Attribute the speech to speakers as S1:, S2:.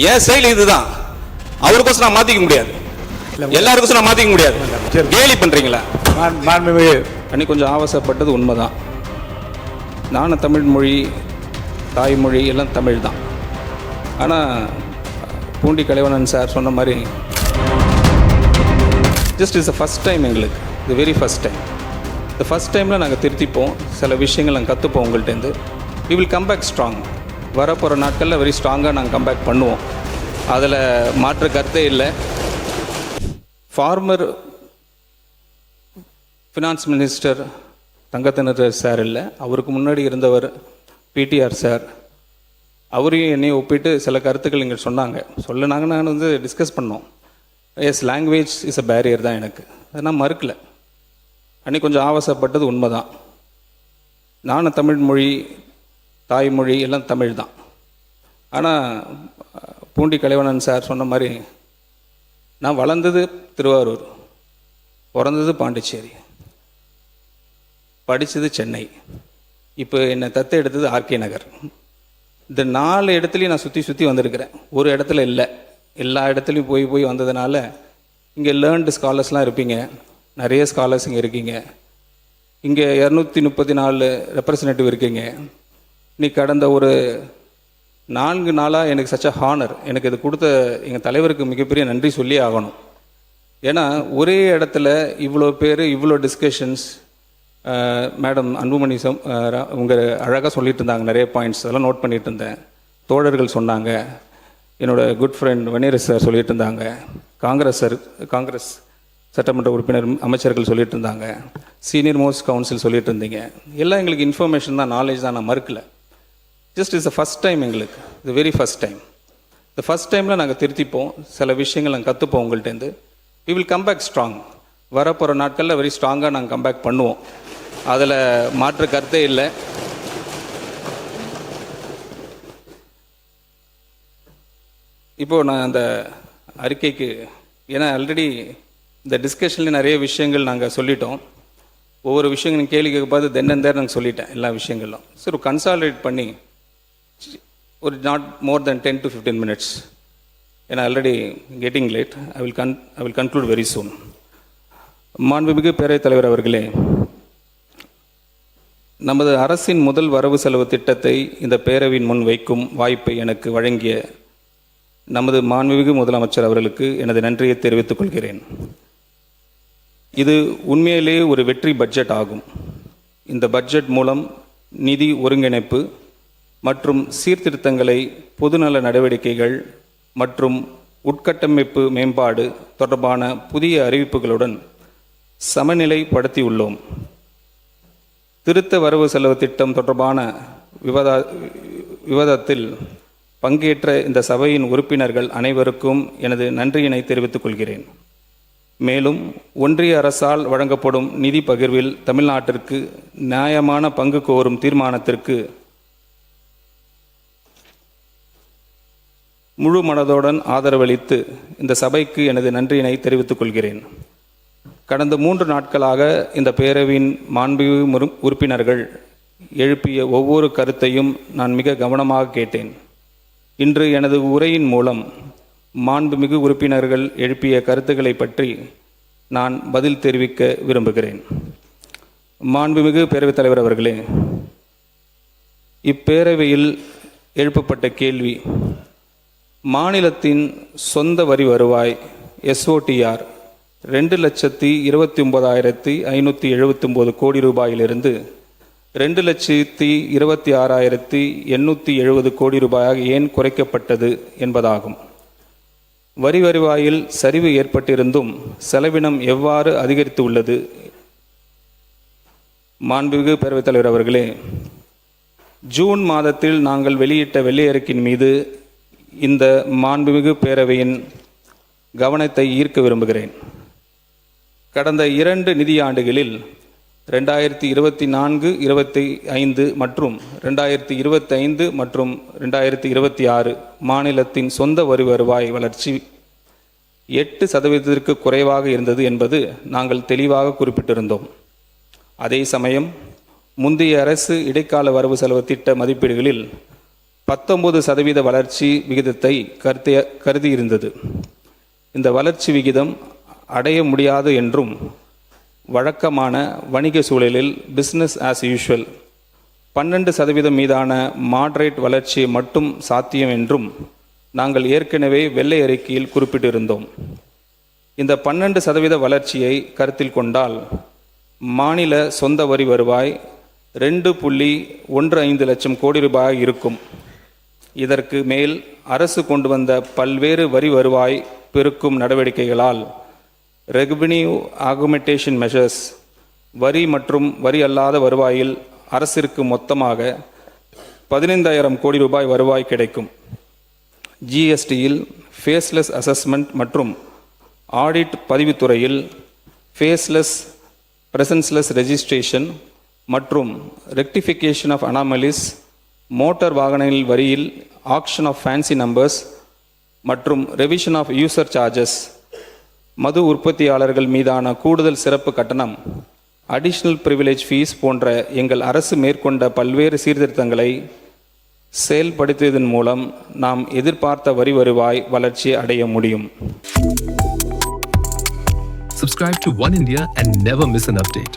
S1: என் style இதுதான். அவருக்கோசம் நான் மாத்திக்க முடியாது, எல்லாருக்கும் நான் மாத்திக்க முடியாது. கேலி பண்றீங்களா? அன்னைக்கு கொஞ்சம் ஆவசப்பட்டது உண்மைதான். நானும் தமிழ் மொழி, தாய்மொழி எல்லாம் தமிழ் தான். ஆனால் பூண்டி கலைவணன் சார் சொன்ன மாதிரி just is the first time எங்களுக்கு, தி வெரி ஃபஸ்ட் டைம். இந்த ஃபஸ்ட் டைமில் நாங்கள் திருத்திப்போம், சில விஷயங்கள் நாங்கள் கற்றுப்போம் உங்கள்கிட்டருந்து. We will come back strong. வரப்போகிற நாட்களில் வெரி ஸ்ட்ராங்காக நாங்கள் கம் பேக் பண்ணுவோம், அதில் மாற்று கருத்தே இல்லை. ஃபார்மர் ஃபினான்ஸ் மினிஸ்டர் தங்கத்தினர் சார் இல்லை, அவருக்கு முன்னாடி இருந்தவர் பிடிஆர் சார், அவரையும் என்னையும் ஒப்பிட்டு சில கருத்துக்கள் இங்கே சொன்னாங்க. நான் டிஸ்கஸ் பண்ணோம். Yes, language is a barrier தான் எனக்கு, அதை நான் மறுக்கலை. அன்றைக்கி கொஞ்சம் ஆவசப்பட்டது உண்மை தான். நானும் தமிழ் மொழி, தாய்மொழி எல்லாம் தமிழ் தான். ஆனால் பூண்டி கலைவணன் சார் சொன்ன மாதிரி நான் வளர்ந்தது திருவாரூர், பிறந்தது பாண்டிச்சேரி, படித்தது சென்னை, இப்போ என்னை தத்து எடுத்தது ஆர்கே நகர். இந்த 4 இடத்துலையும் நான் சுற்றி வந்திருக்கிறேன், ஒரு இடத்துல இல்லை. எல்லா இடத்துலையும் போய் வந்ததுனால இங்கே லேர்ன்டு ஸ்காலர்ஸ்லாம் இருப்பீங்க, நிறைய ஸ்காலர்ஸ் இங்கே இருக்கீங்க. இங்கே 234 ரெப்ரசன்டேட்டிவ் இருக்கீங்க. நீ கடந்த ஒரு 4 நாளாக எனக்கு சச்ச ஹானர். எனக்கு இது கொடுத்த எங்கள் தலைவருக்கு மிகப்பெரிய நன்றி சொல்லி ஆகணும். ஏன்னா ஒரே இடத்துல இவ்வளோ பேர், இவ்வளோ டிஸ்கஷன்ஸ். மேடம் அன்புமணி உங்கள் அழகாக சொல்லிட்டு இருந்தாங்க, நிறைய பாயிண்ட்ஸ் அதெல்லாம் நோட் பண்ணிட்டு இருந்தேன். தோழர்கள் சொன்னாங்க, என்னோடய குட் ஃப்ரெண்ட் வன்னியரசு சார் சொல்லிட்டு இருந்தாங்க, காங்கிரஸ் சட்டமன்ற உறுப்பினர் அமைச்சர்கள் சொல்லிட்டு இருந்தாங்க, சீனியர் மோஸ்ட் கவுன்சில் சொல்லிட்டு இருந்தீங்க. எல்லாம் எங்களுக்கு இன்ஃபர்மேஷன் தான், நாலேஜ் தான், நான் மறுக்கலை. Just is the first time எங்களுக்கு, தி வெரி ஃபஸ்ட் டைம். இந்த ஃபஸ்ட் டைமில் நாங்கள் திருத்திப்போம், சில விஷயங்கள் நாங்கள் கற்றுப்போம் உங்கள்கிட்டருந்து. We will come back strong. வரப்போகிற நாட்களில் வெரி ஸ்ட்ராங்காக நாங்கள் கம் பேக் பண்ணுவோம், அதில் மாற்று கருத்தே இல்லை. இப்போது நான் அந்த அறிக்கைக்கு, ஏன்னா ஆல்ரெடி இந்த டிஸ்கஷனில் நிறைய விஷயங்கள் நாங்கள் சொல்லிட்டோம். ஒவ்வொரு விஷயங்கள் நீங்கள் கேள்வி கேட்க பார்த்து தென் அண்ட் தேர் நாங்கள் சொல்லிட்டேன் எல்லா விஷயங்களும். சரி, கன்சாலிடேட் பண்ணி ஒரு not more then 10 to 15 minutes, ஏன்னா already getting late. I will conclude very soon. மாண்புமிகு பேரவைத் தலைவர் அவர்களே, நமது அரசின் முதல் வரவு செலவு திட்டத்தை இந்த பேரவையின் முன் வைக்கும் வாய்ப்பை எனக்கு வழங்கிய நமது மாண்புமிகு முதலமைச்சர் அவர்களுக்கு எனது நன்றியை தெரிவித்துக் கொள்கிறேன். இது உண்மையிலேயே ஒரு வெற்றி பட்ஜெட் ஆகும். இந்த பட்ஜெட் மூலம் நிதி ஒருங்கிணைப்பு மற்றும் சீர்திருத்தங்களை, பொதுநல நடவடிக்கைகள் மற்றும் உட்கட்டமைப்பு மேம்பாடு தொடர்பான புதிய அறிவிப்புகளுடன் சமநிலைப்படுத்தியுள்ளோம். திருத்த வரவு செலவு திட்டம் தொடர்பான விவாதத்தில் பங்கேற்ற இந்த சபையின் உறுப்பினர்கள் அனைவருக்கும் எனது நன்றியினை தெரிவித்துக் கொள்கிறேன். மேலும் ஒன்றிய அரசால் வழங்கப்படும் நிதி பகிர்வில் தமிழ்நாட்டிற்கு நியாயமான பங்கு கோரும் தீர்மானத்திற்கு முழு மனதுடன் ஆதரவளித்து இந்த சபைக்கு எனது நன்றியினை தெரிவித்துக் கொள்கிறேன். கடந்த 3 நாட்களாக இந்த பேரவையின் மாண்புமிகு உறுப்பினர்கள் எழுப்பிய ஒவ்வொரு கருத்தையும் நான் மிக கவனமாக கேட்டேன். இன்று எனது உரையின் மூலம் மாண்புமிகு உறுப்பினர்கள் எழுப்பிய கருத்துக்களை பற்றி நான் பதில் தெரிவிக்க விரும்புகிறேன். மாண்புமிகு பேரவைத் தலைவர் அவர்களே, இப்பேரவையில் எழுப்பப்பட்ட கேள்வி, மாநிலத்தின் சொந்த வரி வருவாய் SOTR 2,29,579 கோடி ரூபாயிலிருந்து 2,26,870 கோடி ரூபாயாக ஏன் குறைக்கப்பட்டது என்பதாகும். வரி வருவாயில் சரிவு ஏற்பட்டிருந்தும் செலவினம் எவ்வாறு அதிகரித்து உள்ளது? மாண்புமிகு பேரவைத் தலைவர் அவர்களே, ஜூன் மாதத்தில் நாங்கள் வெளியிட்ட வெள்ளை அறிக்கையின் மீது இந்த மாண்புமிகு பேரவையின் கவனத்தை ஈர்க்க விரும்புகிறேன். கடந்த 2 நிதியாண்டுகளில் 2024-25 மற்றும் 2025 மற்றும் 2026 மாநிலத்தின் சொந்த வரி வருவாய் வளர்ச்சி 8% குறைவாக இருந்தது என்பது நாங்கள் தெளிவாக குறிப்பிட்டிருந்தோம். அதே சமயம் முந்தைய அரசு இடைக்கால வரவு செலவு திட்ட மதிப்பீடுகளில் 19% வளர்ச்சி விகிதத்தை கருதியிருந்தது. இந்த வளர்ச்சி விகிதம் அடைய முடியாது என்றும், வழக்கமான வணிக சூழலில் பிஸ்னஸ் ஆஸ் யூஷுவல் 12% மீதான மாடரேட் வளர்ச்சி மட்டும் சாத்தியம் என்றும் நாங்கள் ஏற்கனவே வெள்ளை அறிக்கையில் குறிப்பிட்டிருந்தோம். இந்த 12% வளர்ச்சியை கருத்தில் கொண்டால் மாநில சொந்த வரி வருவாய் 2.15 லட்சம் கோடி ரூபாய் இருக்கும். இதற்கு மேல் அரசு கொண்டு வந்த பல்வேறு வரி வருவாய் பெருக்கும் நடவடிக்கைகளால் ரெவென்யூ ஆகுமெண்டேஷன் மெஷர்ஸ் வரி மற்றும் வரி அல்லாத வருவாயில் அரசிற்கு மொத்தமாக 15,000 கோடி ரூபாய் வருவாய் கிடைக்கும். ஜிஎஸ்டியில் ஃபேஸ்லெஸ் அசஸ்மெண்ட் மற்றும் ஆடிட் பதிவுத்துறையில் ஃபேஸ்லெஸ் பிரசன்ஸ்லெஸ் ரெஜிஸ்ட்ரேஷன் மற்றும் ரெக்டிஃபிகேஷன் ஆஃப் அனாமலிஸ், மோட்டார் வாகனங்கள் வரியில் ஆக்ஷன் ஆஃப் ஃபேன்சி நம்பர்ஸ் மற்றும் ரெவிஷன் ஆஃப் யூசர் சார்ஜஸ், மது உற்பத்தியாளர்கள் மீதான கூடுதல் சிறப்பு கட்டணம், அடிஷ்னல் ப்ரிவிலேஜ் ஃபீஸ் போன்ற எங்கள் அரசு மேற்கொண்ட பல்வேறு சீர்திருத்தங்களை செயல்படுத்தியதன் மூலம் நாம் எதிர்பார்த்த வரி வருவாய் வளர்ச்சி அடைய முடியும்.
S2: Subscribe to One India and never miss an update.